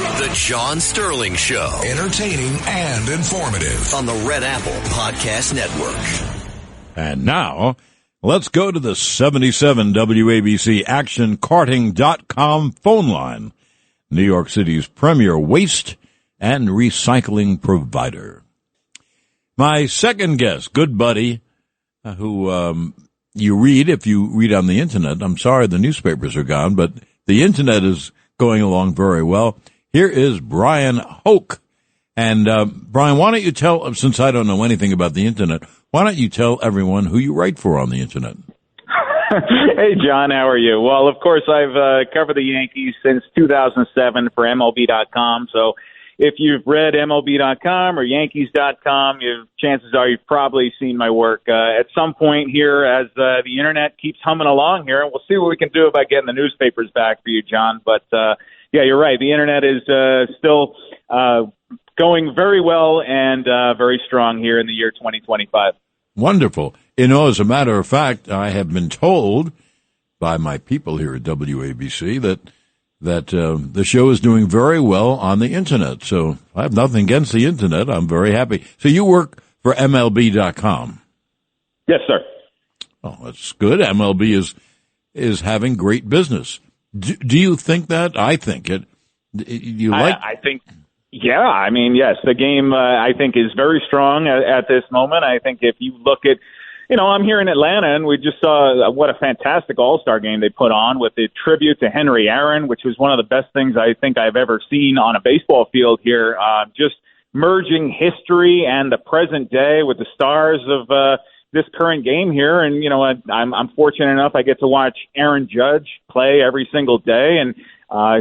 The John Sterling Show. Entertaining and informative. On the Red Apple Podcast Network. And now, let's go to the 77 WABC ActionCarting.com phone line. New York City's premier waste and recycling provider. My second guest, good buddy, who you read if you read on the Internet. I'm sorry the newspapers are gone, but the Internet is going along very well. Here is Bryan Hoch. And, Bryan, why don't you tell, since I don't know anything about the Internet, why don't you tell everyone who you write for on the Internet? Hey, John, how are you? Well, of course, I've covered the Yankees since 2007 for MLB.com. So if you've read MLB.com or Yankees.com, chances are you've probably seen my work at some point here as the Internet keeps humming along here. And we'll see what we can do about getting the newspapers back for you, John. But, yeah, you're right. The Internet is still going very well and very strong here in the year 2025. Wonderful. You know, as a matter of fact, I have been told by my people here at WABC that the show is doing very well on the Internet. So I have nothing against the Internet. I'm very happy. So you work for MLB.com. Yes, sir. Oh, that's good. MLB is having great business. Do you think that? I think it. I think. Yeah, I mean, yes, the game, I think, is very strong at this moment. I think if you look at, I'm here in Atlanta, and we just saw what a fantastic All-Star game they put on with the tribute to Henry Aaron, which was one of the best things I think I've ever seen on a baseball field here, just merging history and the present day with the stars of this current game here. And, I'm fortunate enough I get to watch Aaron Judge play every single day, and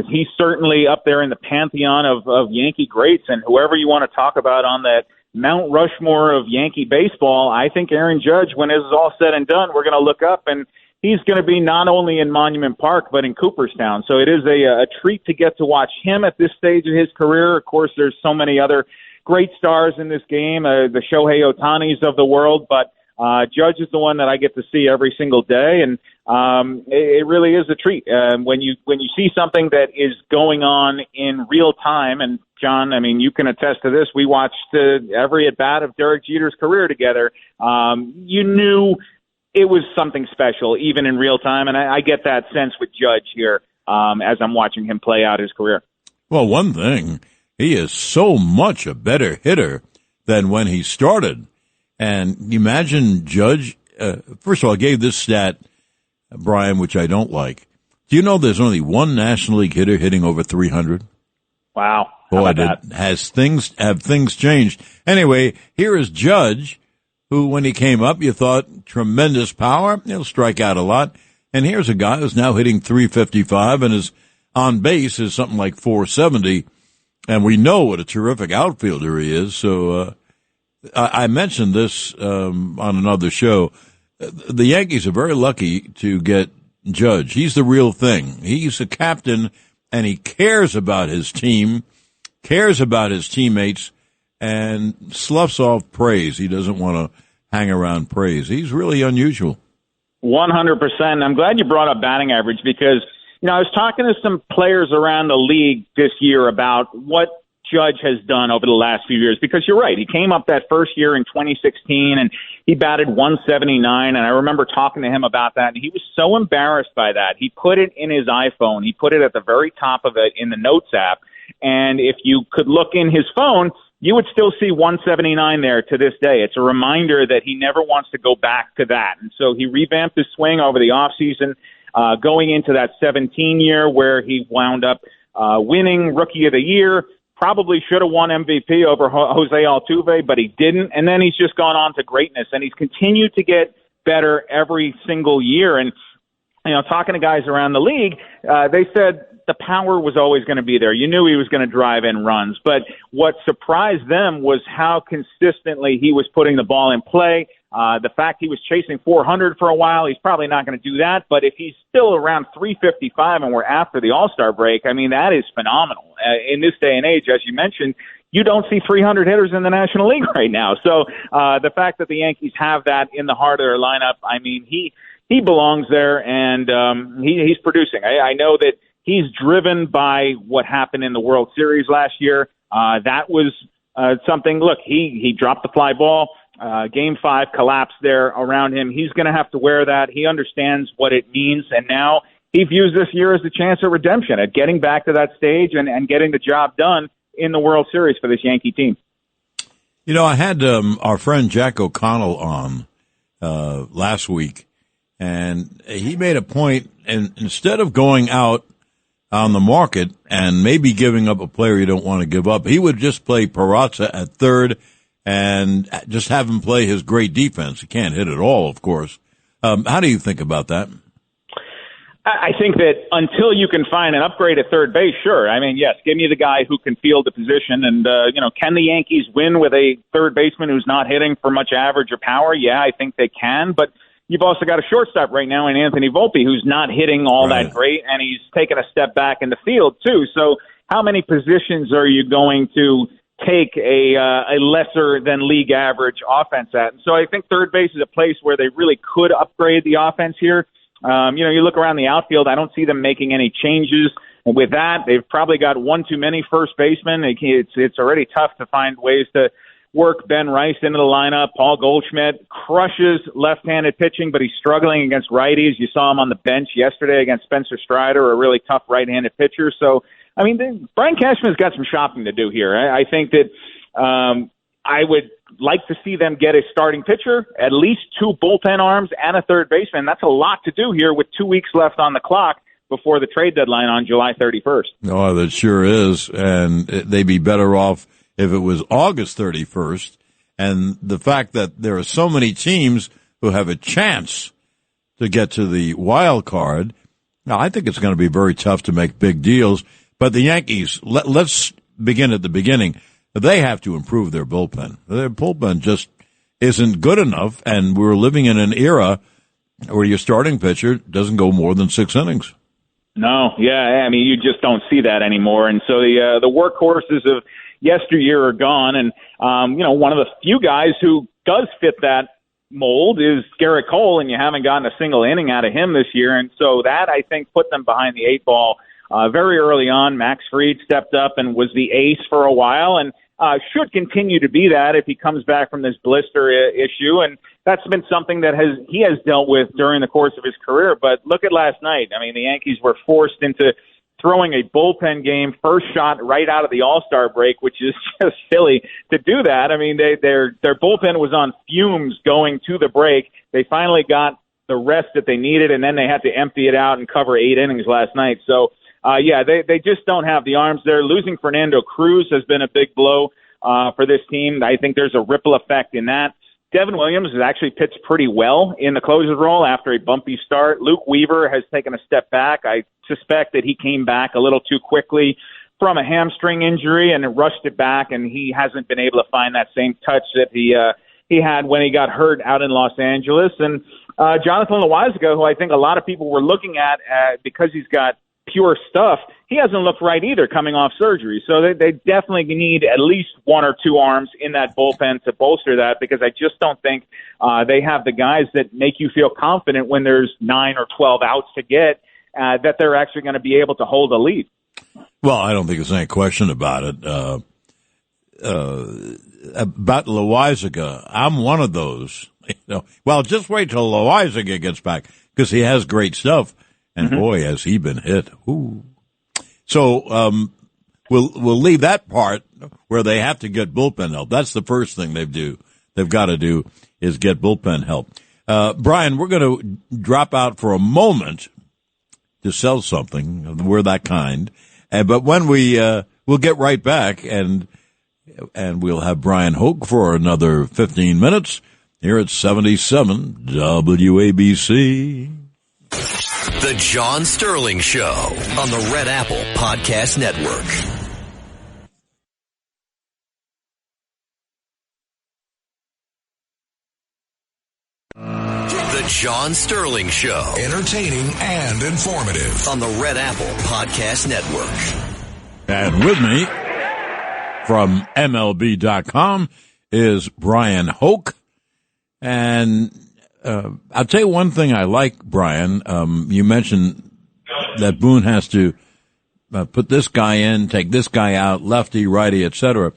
he's certainly up there in the pantheon of Yankee greats, and whoever you want to talk about on that Mount Rushmore of Yankee baseball, I think Aaron Judge, when this is all said and done, we're going to look up, and he's going to be not only in Monument Park, but in Cooperstown. So it is a treat to get to watch him at this stage of his career. Of course, there's so many other great stars in this game, the Shohei Ohtanis of the world, but Judge is the one that I get to see every single day, and it really is a treat. When you see something that is going on in real time, and John, I mean, you can attest to this. We watched every at-bat of Derek Jeter's career together. You knew it was something special, even in real time, and I get that sense with Judge here as I'm watching him play out his career. Well, one thing, he is so much a better hitter than when he started. And imagine Judge, first of all, I gave this stat, Bryan, which I don't like. Do you know there's only one National League hitter hitting over 300? Wow. Boy, have things changed. Anyway, here is Judge, who, when he came up, you thought tremendous power. He'll strike out a lot. And here's a guy who's now hitting 355, and his on base is something like 470. And we know what a terrific outfielder he is. So, I mentioned this on another show. The Yankees are very lucky to get Judge. He's the real thing. He's a captain, and he cares about his team, cares about his teammates, and sloughs off praise. He doesn't want to hang around praise. He's really unusual. 100%. I'm glad you brought up batting average because, I was talking to some players around the league this year about what Judge has done over the last few years, because you're right. He came up that first year in 2016 and he batted 179. And I remember talking to him about that. And he was so embarrassed by that. He put it in his iPhone. He put it at the very top of it in the Notes app. And if you could look in his phone, you would still see 179 there to this day. It's a reminder that he never wants to go back to that. And so he revamped his swing over the offseason, going into that 17 year where he wound up winning Rookie of the Year. Probably should have won MVP over Jose Altuve, but he didn't. And then he's just gone on to greatness, and he's continued to get better every single year. And, talking to guys around the league, they said the power was always going to be there. You knew he was going to drive in runs. But what surprised them was how consistently he was putting the ball in play. The fact he was chasing 400 for a while, he's probably not going to do that. But if he's still around 355 and we're after the All-Star break, I mean, that is phenomenal. In this day and age, as you mentioned, you don't see 300 hitters in the National League right now. So the fact that the Yankees have that in the heart of their lineup, I mean, he belongs there, and he's producing. I know that he's driven by what happened in the World Series last year. That was something. Look, he dropped the fly ball. Game 5 collapsed there around him. He's going to have to wear that. He understands what it means, and now he views this year as a chance at redemption, at getting back to that stage and getting the job done in the World Series for this Yankee team. You know, I had our friend Jack O'Connell on last week, and he made a point, and instead of going out on the market and maybe giving up a player you don't want to give up, he would just play Peraza at third and just have him play his great defense. He can't hit at all, of course. How do you think about that? I think that until you can find an upgrade at third base, sure. I mean, yes, give me the guy who can field the position. And, can the Yankees win with a third baseman who's not hitting for much average or power? Yeah, I think they can. But you've also got a shortstop right now in Anthony Volpe who's not hitting all that great, and he's taken a step back in the field, too. So how many positions are you going to take a lesser than league average offense at? And so I think third base is a place where they really could upgrade the offense here. You look around the outfield, I don't see them making any changes. And with that, they've probably got one too many first basemen. It's already tough to find ways to work Ben Rice into the lineup. Paul Goldschmidt crushes left-handed pitching, but he's struggling against righties. You saw him on the bench yesterday against Spencer Strider, a really tough right-handed pitcher. So, I mean, Brian Cashman's got some shopping to do here. I think that I would like to see them get a starting pitcher, at least 2 bullpen arms, and a third baseman. That's a lot to do here with 2 weeks left on the clock before the trade deadline on July 31st. Oh, that sure is. And they'd be better off if it was August 31st. And the fact that there are so many teams who have a chance to get to the wild card, now I think it's going to be very tough to make big deals. But the Yankees, let's begin at the beginning. They have to improve their bullpen. Their bullpen just isn't good enough, and we're living in an era where your starting pitcher doesn't go more than 6 innings. No, yeah, I mean, you just don't see that anymore. And so the workhorses of yesteryear are gone, and, one of the few guys who does fit that mold is Garrett Cole, and you haven't gotten a single inning out of him this year. And so that, I think, put them behind the 8 ball. Very early on, Max Fried stepped up and was the ace for a while, and should continue to be that if he comes back from this blister issue. And that's been something that he has dealt with during the course of his career. But look at last night. I mean, the Yankees were forced into throwing a bullpen game, first shot right out of the All-Star break, which is just silly to do that. I mean, their bullpen was on fumes going to the break. They finally got the rest that they needed, and then they had to empty it out and cover 8 innings last night. So, they just don't have the arms there. Losing Fernando Cruz has been a big blow for this team. I think there's a ripple effect in that. Devin Williams has actually pitched pretty well in the closer's role after a bumpy start. Luke Weaver has taken a step back. I suspect that he came back a little too quickly from a hamstring injury and rushed it back, and he hasn't been able to find that same touch that he had when he got hurt out in Los Angeles. And Jonathan Loaisiga, who I think a lot of people were looking at because he's got pure stuff, he hasn't looked right either coming off surgery. So they definitely need at least 1 or 2 arms in that bullpen to bolster that, because I just don't think they have the guys that make you feel confident when there's 9 or 12 outs to get, that they're actually going to be able to hold a lead. Well, I don't think there's any question about it. About Loaisiga, I'm one of those. Well, just wait till Loaisiga gets back, because he has great stuff. And boy, has he been hit. Ooh. So we'll leave that part where they have to get bullpen help. That's the first thing they've got to do is get bullpen help. Brian, we're going to drop out for a moment to sell something. We're that kind. But when we'll get right back, and we'll have Bryan Hoch for another 15 minutes here at 77 WABC. The John Sterling Show on the Red Apple Podcast Network. The John Sterling Show. Entertaining and informative. On the Red Apple Podcast Network. And with me from MLB.com is Bryan Hoch. And I'll tell you one thing I like, Brian. You mentioned that Boone has to put this guy in, take this guy out, lefty, righty, etc.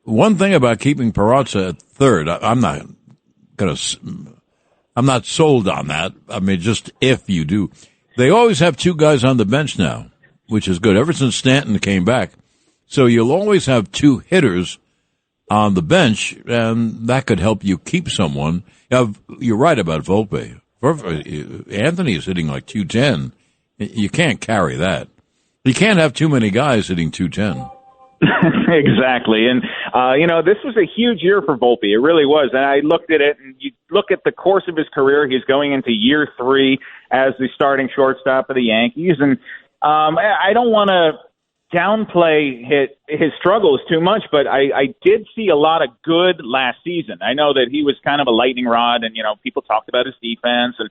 One thing about keeping Peraza at third, I'm not sold on that. I mean, just if you do. They always have two guys on the bench now, which is good. Ever since Stanton came back. So you'll always have two hitters on the bench, and that could help you keep someone. Now, you're right about Volpe. Anthony is hitting like 210. You can't carry that. You can't have too many guys hitting 210. Exactly. And, this was a huge year for Volpe. It really was. And I looked at it, and you look at the course of his career. He's going into year 3 as the starting shortstop of the Yankees. And I don't want to downplay his struggles too much, but I did see a lot of good last season. I know that he was kind of a lightning rod, and, people talked about his defense and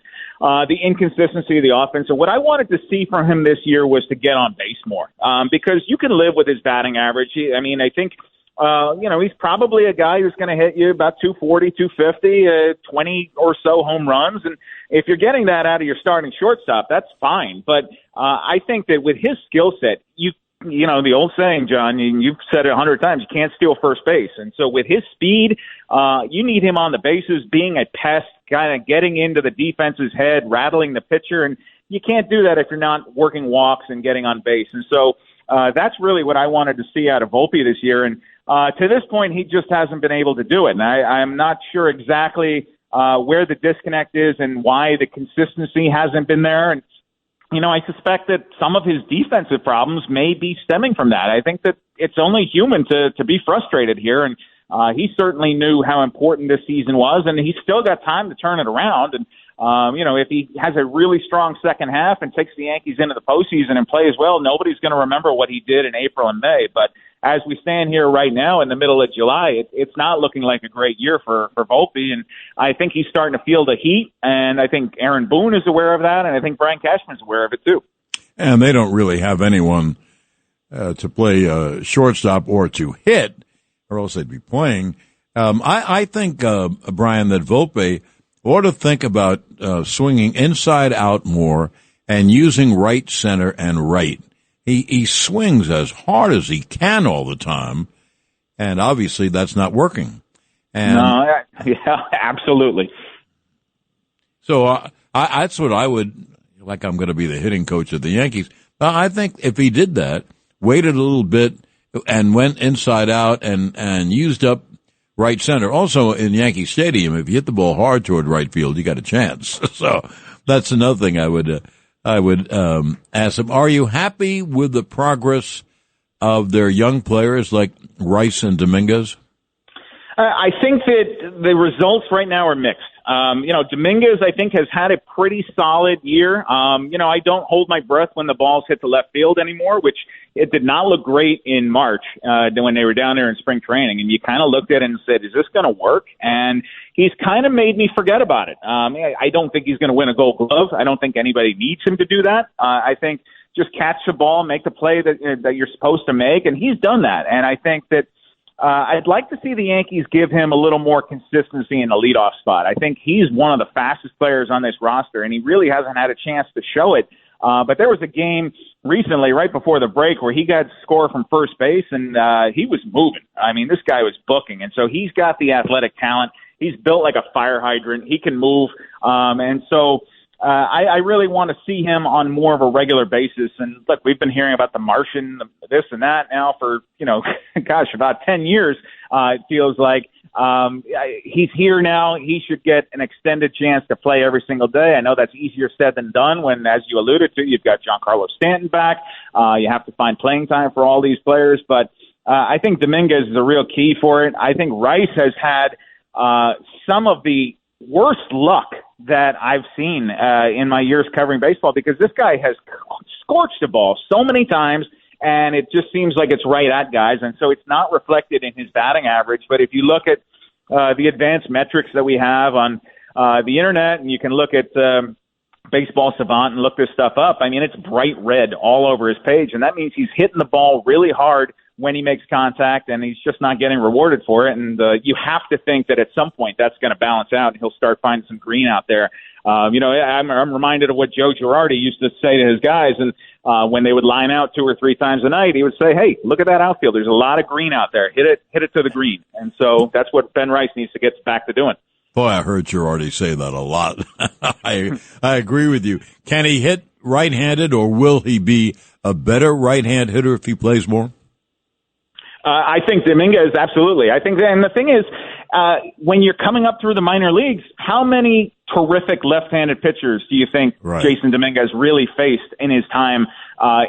the inconsistency of the offense. And what I wanted to see from him this year was to get on base more, because you can live with his batting average. I think, he's probably a guy who's going to hit you about 240, 250, 20 or so home runs. And if you're getting that out of your starting shortstop, that's fine. But I think that with his skill set, the old saying, John, you've said it 100 times, you can't steal first base. And so with his speed, you need him on the bases, being a pest, kind of getting into the defense's head, rattling the pitcher. And you can't do that if you're not working walks and getting on base. And so that's really what I wanted to see out of Volpe this year. And to this point, he just hasn't been able to do it. And I'm not sure exactly where the disconnect is and why the consistency hasn't been there. And I suspect that some of his defensive problems may be stemming from that. I think that it's only human to be frustrated here, and he certainly knew how important this season was, and he's still got time to turn it around. And, if he has a really strong second half and takes the Yankees into the postseason and plays well, nobody's going to remember what he did in April and May. But as we stand here right now in the middle of July, it's not looking like a great year for Volpe, and I think he's starting to feel the heat, and I think Aaron Boone is aware of that, and I think Brian Cashman's aware of it too. And they don't really have anyone to play shortstop or to hit, or else they'd be playing. I think, Brian, that Volpe ought to think about swinging inside out more and using right, center, and right. He swings as hard as he can all the time, and obviously that's not working. And yeah, absolutely. So that's what I would, like I'm going to be the hitting coach of the Yankees. I think if he did that, waited a little bit, and went inside out and used up right center. Also in Yankee Stadium, if you hit the ball hard toward right field, you got a chance. So that's another thing I would ask them. Are you happy with the progress of their young players like Rice and Dominguez? I think that the results right now are mixed. Dominguez, I think, has had a pretty solid year. I don't hold my breath when the balls hit the left field anymore, which it did not look great in March when they were down there in spring training. And you kind of looked at it and said, is this going to work? And he's kind of made me forget about it. I don't think he's going to win a Gold Glove. I don't think anybody needs him to do that. I think just catch the ball, make the play that you're supposed to make, and he's done that. And I think that I'd like to see the Yankees give him a little more consistency in the leadoff spot. I think he's one of the fastest players on this roster, and he really hasn't had a chance to show it. But there was a game recently, right before the break, where he got a score from first base, and he was moving. I mean, this guy was booking, and so he's got the athletic talent. He's built like a fire hydrant. He can move, and so I really want to see him on more of a regular basis. And look, we've been hearing about the Martian, this and that now for, about 10 years. It feels like he's here now. He should get an extended chance to play every single day. I know that's easier said than done when, as you alluded to, you've got Giancarlo Stanton back. You have to find playing time for all these players. But I think Dominguez is a real key for it. I think Rice has had some of the worst luck that I've seen in my years covering baseball, because this guy has scorched the ball so many times, and it just seems like it's right at guys, and so it's not reflected in his batting average. But if you look at the advanced metrics that we have on the internet, and you can look at Baseball Savant and look this stuff up. I mean, it's bright red all over his page, and that means he's hitting the ball really hard when he makes contact, and he's just not getting rewarded for it. And you have to think that at some point that's going to balance out, and he'll start finding some green out there. I'm reminded of what Joe Girardi used to say to his guys, and when they would line out 2 or 3 times a night, he would say, "Hey, look at that outfield. There's a lot of green out there. Hit it to the green." And so that's what Ben Rice needs to get back to doing. Boy, I heard you already say that a lot. I agree with you. Can he hit right-handed, or will he be a better right-hand hitter if he plays more? I think Dominguez, absolutely. I think, and the thing is, when you're coming up through the minor leagues, how many terrific left-handed pitchers do you think Jason Dominguez really faced in his time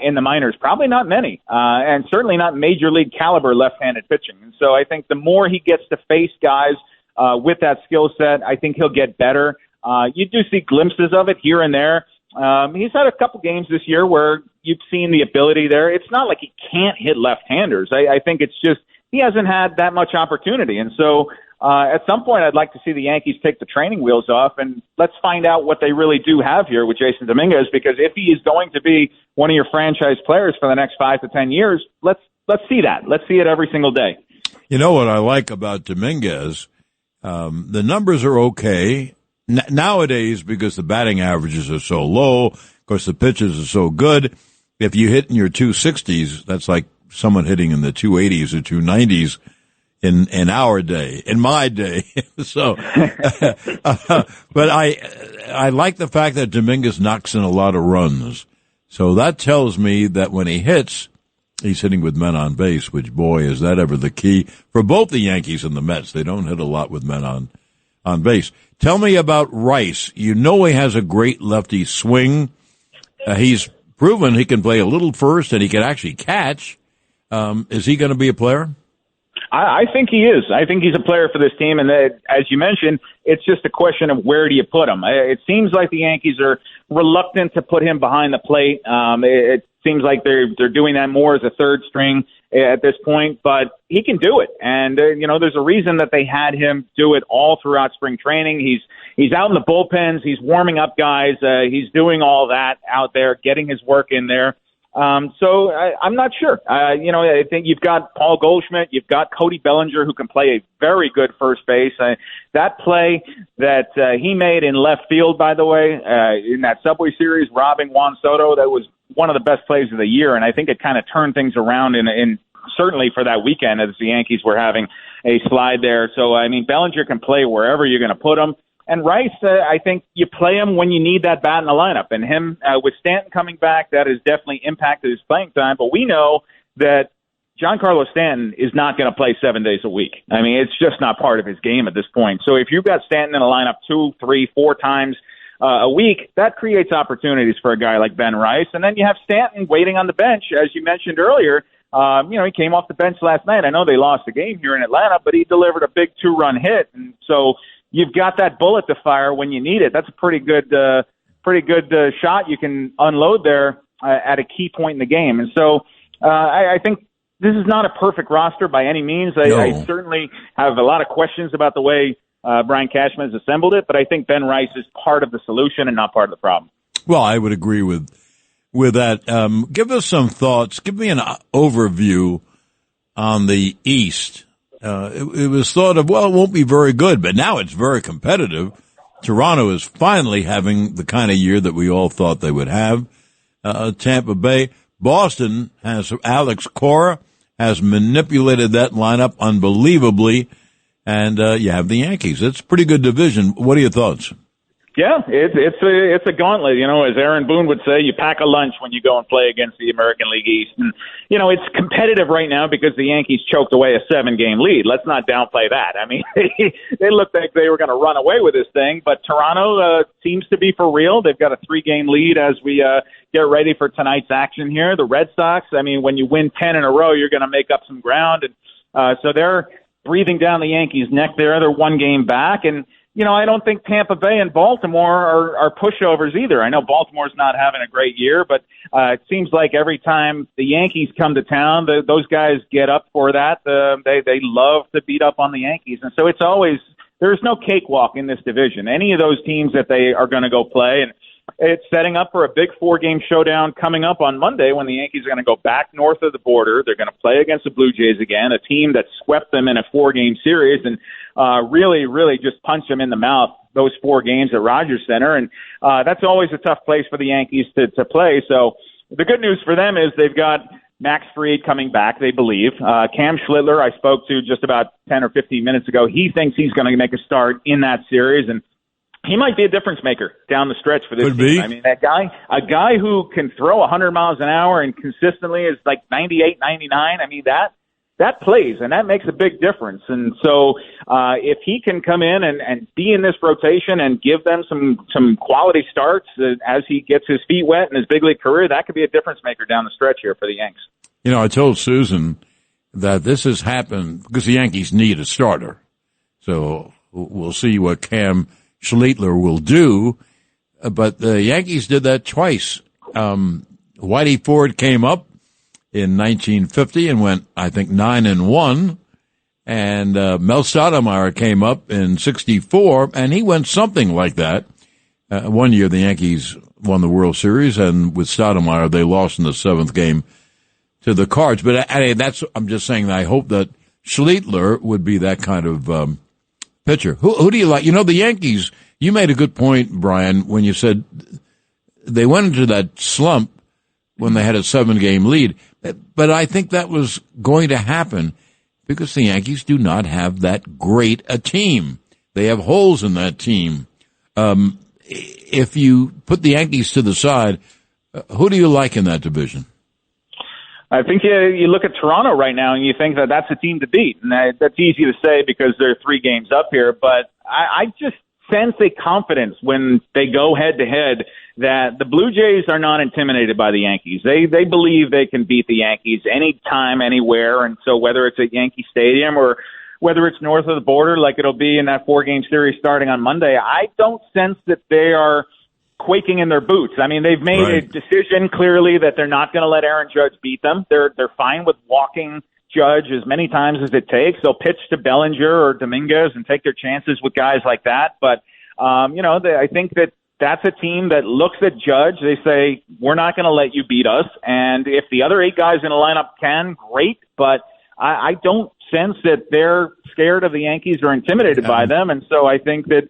in the minors? Probably not many, and certainly not major league caliber left-handed pitching. And so I think the more he gets to face guys with that skill set, I think he'll get better. You do see glimpses of it here and there. He's had a couple games this year where you've seen the ability there. It's not like he can't hit left-handers. I think it's just he hasn't had that much opportunity. And so at some point I'd like to see the Yankees take the training wheels off, and let's find out what they really do have here with Jason Dominguez, because if he is going to be one of your franchise players for the next 5 to 10 years, let's see that. Let's see it every single day. You know what I like about Dominguez? The numbers are okay. Nowadays, because the batting averages are so low, of course the pitches are so good, if you hit in your 260s, that's like someone hitting in the 280s or 290s in our day, in my day. So, but I like the fact that Dominguez knocks in a lot of runs. So that tells me that when he hits, he's hitting with men on base, which, boy, is that ever the key for both the Yankees and the Mets. They don't hit a lot with men on base. Tell me about Rice. You know he has a great lefty swing. He's proven he can play a little first, and he can actually catch. Is he going to be a player? I think he is. I think he's a player for this team, and as you mentioned, it's just a question of where do you put him. It seems like the Yankees are reluctant to put him behind the plate. It seems like they're doing that more as a third string at this point, but he can do it. And, there's a reason that they had him do it all throughout spring training. He's out in the bullpens. He's warming up guys. He's doing all that out there, getting his work in there. So I'm not sure. I think you've got Paul Goldschmidt, you've got Cody Bellinger, who can play a very good first base. That play that he made in left field, by the way, in that Subway Series, robbing Juan Soto, that was one of the best plays of the year, and I think it kind of turned things around in certainly for that weekend as the Yankees were having a slide there. So, Bellinger can play wherever you're going to put him. And Rice, I think you play him when you need that bat in the lineup. And him, with Stanton coming back, that has definitely impacted his playing time. But we know that Giancarlo Stanton is not going to play 7 days a week. It's just not part of his game at this point. So if you've got Stanton in a lineup 2, 3, 4 times a week, that creates opportunities for a guy like Ben Rice. And then you have Stanton waiting on the bench, as you mentioned earlier. He came off the bench last night. I know they lost the game here in Atlanta, but he delivered a big 2-run hit. And so you've got that bullet to fire when you need it. That's a pretty good shot you can unload there at a key point in the game. And so I think this is not a perfect roster by any means. I certainly have a lot of questions about the way Brian Cashman has assembled it, but I think Ben Rice is part of the solution and not part of the problem. Well, I would agree with that. Give us some thoughts. Give me an overview on the East. It was thought of, it won't be very good, but now it's very competitive. Toronto is finally having the kind of year that we all thought they would have. Tampa Bay. Boston has Alex Cora, has manipulated that lineup unbelievably, and you have the Yankees. It's a pretty good division. What are your thoughts? Yeah, it's a gauntlet. As Aaron Boone would say, you pack a lunch when you go and play against the American League East. And, it's competitive right now because the Yankees choked away a 7-game lead. Let's not downplay that. They looked like they were going to run away with this thing, but Toronto seems to be for real. They've got a 3-game lead as we get ready for tonight's action here. The Red Sox, when you win 10 in a row, you're going to make up some ground. And so they're breathing down the Yankees' neck there. They're 1 game back. And I don't think Tampa Bay and Baltimore are pushovers either. I know Baltimore's not having a great year, but it seems like every time the Yankees come to town, those guys get up for that. They love to beat up on the Yankees. And so it's always – there's no cakewalk in this division. Any of those teams that they are going to go play, and it's setting up for a big 4-game showdown coming up on Monday when the Yankees are going to go back north of the border. They're going to play against the Blue Jays again, a team that swept them in a 4-game series and really, really just punched them in the mouth those 4 games at Rogers Center. And that's always a tough place for the Yankees to play. So the good news for them is they've got Max Fried coming back, they believe. Cam Schlittler, I spoke to just about 10 or 15 minutes ago. He thinks he's going to make a start in that series, and he might be a difference maker down the stretch for this Could team. be. I mean, a guy who can throw 100 miles an hour and consistently is like 98, 99. I mean, that plays, and that makes a big difference. And so if he can come in and be in this rotation and give them some quality starts as he gets his feet wet in his big league career, that could be a difference maker down the stretch here for the Yanks. You know, I told Susan that this has happened because the Yankees need a starter. So we'll see what Cam Schlittler will do. But the Yankees did that twice. Whitey Ford came up in 1950 and went, I think, 9-1. And Mel Stoudemire came up in 64, and he went something like that. One year the Yankees won the World Series, and with Stoudemire they lost in the 7th game to the Cards. But I'm just saying that I hope that Schlittler would be that kind of pitcher. Who do you like? You know, the Yankees, you made a good point, Brian, when you said they went into that slump when they had a 7-game lead. But I think that was going to happen because the Yankees do not have that great a team. They have holes in that team. If you put the Yankees to the side, who do you like in that division? I think you look at Toronto right now and you think that that's a team to beat. And that's easy to say because they're 3 games up here. But I just sense a confidence when they go head-to-head that the Blue Jays are not intimidated by the Yankees. They believe they can beat the Yankees anytime, anywhere. And so whether it's at Yankee Stadium or whether it's north of the border like it'll be in that 4-game series starting on Monday, I don't sense that they are quaking in their boots. I mean, they've made a decision clearly that they're not going to let Aaron Judge beat them. They're fine with walking Judge as many times as it takes. They'll pitch to Bellinger or Dominguez and take their chances with guys like that. But, I think that that's a team that looks at Judge. They say, we're not going to let you beat us. And if the other 8 guys in the lineup can, great. But I don't sense that they're scared of the Yankees or intimidated by them. And so I think that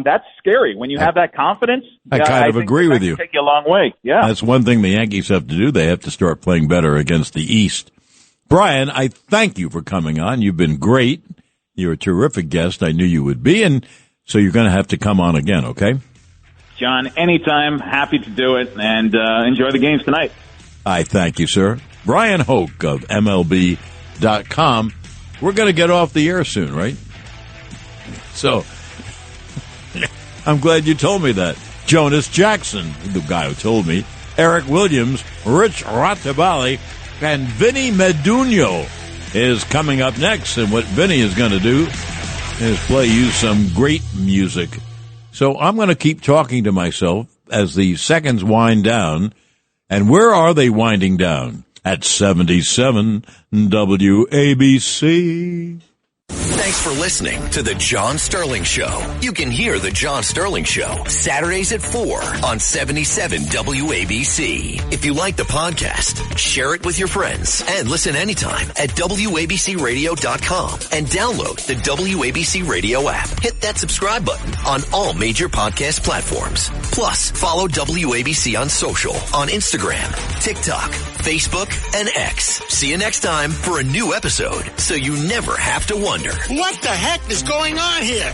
that's scary. When you have that confidence, I kind of agree with you. Take you a long way. Yeah. That's one thing the Yankees have to do. They have to start playing better against the East. Brian, I thank you for coming on. You've been great. You're a terrific guest. I knew you would be. And so you're going to have to come on again, okay? John, anytime. Happy to do it. And enjoy the games tonight. I thank you, sir. Bryan Hoch of MLB.com. We're going to get off the air soon, right? So I'm glad you told me that. Jonas Jackson, the guy who told me, Eric Williams, Rich Rattabali, and Vinny Meduno is coming up next. And what Vinny is going to do is play you some great music. So I'm going to keep talking to myself as the seconds wind down. And where are they winding down? At 77 WABC. Thanks for listening to The John Sterling Show. You can hear The John Sterling Show Saturdays at 4 on 77 WABC. If you like the podcast, share it with your friends and listen anytime at WABCRadio.com and download the WABC Radio app. Hit that subscribe button on all major podcast platforms. Plus, follow WABC on social on Instagram, TikTok, Facebook, and X. See you next time for a new episode so you never have to wonder. What the heck is going on here?